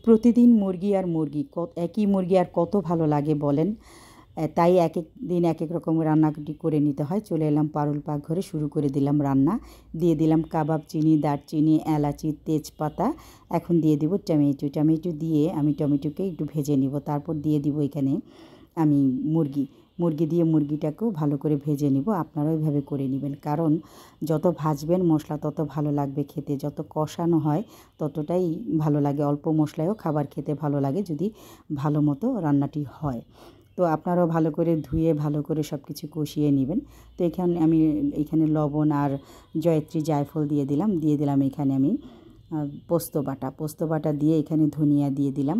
প্রতিদিন মুরগি আর মুরগি একই মুরগি আর কত ভালো লাগে বলেন। তাই এক এক দিন এক এক রকম রান্নাটি করে নিতে হয়। চলে এলাম পারুল পাকঘরে, শুরু করে দিলাম রান্না। দিয়ে দিলাম কাবাব চিনি, দারচিনি, এলাচি, তেজপাতা। এখন দিয়ে দিব টমেটো দিয়ে আমি টমেটোকে একটু ভেজে নিব। তারপর দিয়ে দিব এখানে আমি মুরগি দিয়ে মুরগিটাকেও ভালো করে ভেজে নিব। আপনারাও এইভাবে করে নেবেন, কারণ যত ভাজবেন মশলা তত ভালো লাগবে খেতে। যত কষানো হয় ততটাই ভালো লাগে। অল্প মশলায়ও খাবার খেতে ভালো লাগে যদি ভালো মতো রান্নাটি হয়। তো আপনারাও ভালো করে ধুয়ে ভালো করে সব কিছু কষিয়ে নেবেন। তো আমি এখানে লবণ আর জয়ত্রী জায়ফল দিয়ে দিলাম এখানে আমি পোস্ত বাটা দিয়ে এখানে ধনিয়া দিয়ে দিলাম।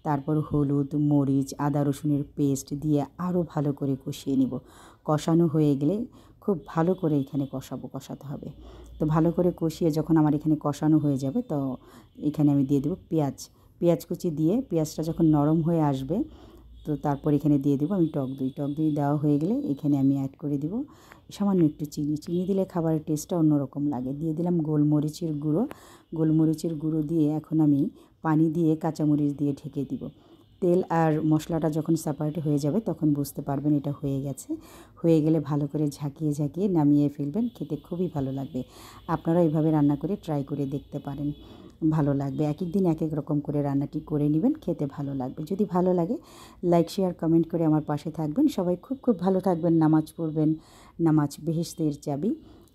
তারপর হলুদ, মরিচ, আদা রসুনের পেস্ট দিয়ে আরও ভালো করে কষিয়ে নিব। কষানো হয়ে গেলে খুব ভালো করে এখানে কষাতে হবে। তো ভালো করে কষিয়ে যখন আমার এখানে কষানো হয়ে যাবে, তো এখানে আমি দিয়ে দেবো পেঁয়াজ কুচি দিয়ে পেঁয়াজটা যখন নরম হয়ে আসবে, তো তারপর এখানে দিয়ে দেবো আমি টক দই দেওয়া হয়ে গেলে এখানে আমি অ্যাড করে দিব সামান্য একটু চিনি দিলে খাবারের টেস্টটা অন্যরকম লাগে। দিয়ে দিলাম গোলমরিচের গুঁড়ো দিয়ে এখন আমি পানি দিয়ে কাঁচামরিচ দিয়ে ঢেকে দিব। তেল আর মশলাটা যখন সেপারেট হয়ে যাবে তখন বুঝতে পারবেন এটা হয়ে গেছে। হয়ে গেলে ভালো করে ঝাঁকিয়ে নামিয়ে ফেলবেন, খেতে খুবই ভালো লাগবে। আপনারা এইভাবে রান্না করে ট্রাই করে দেখতে পারেন, ভালো লাগবে। এক এক দিন এক এক রকম করে রান্নাটি করে নেবেন, খেতে ভালো লাগবে। যদি ভালো লাগে লাইক, শেয়ার, কমেন্ট করে আমার পাশে থাকবেন। সবাই খুব খুব ভালো থাকবেন, নামাজ পড়বেন। নামাজ বেহেশতের চাবি।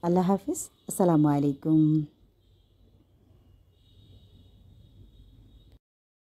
আল্লাহ হাফিজ, আসসালামু আলাইকুম।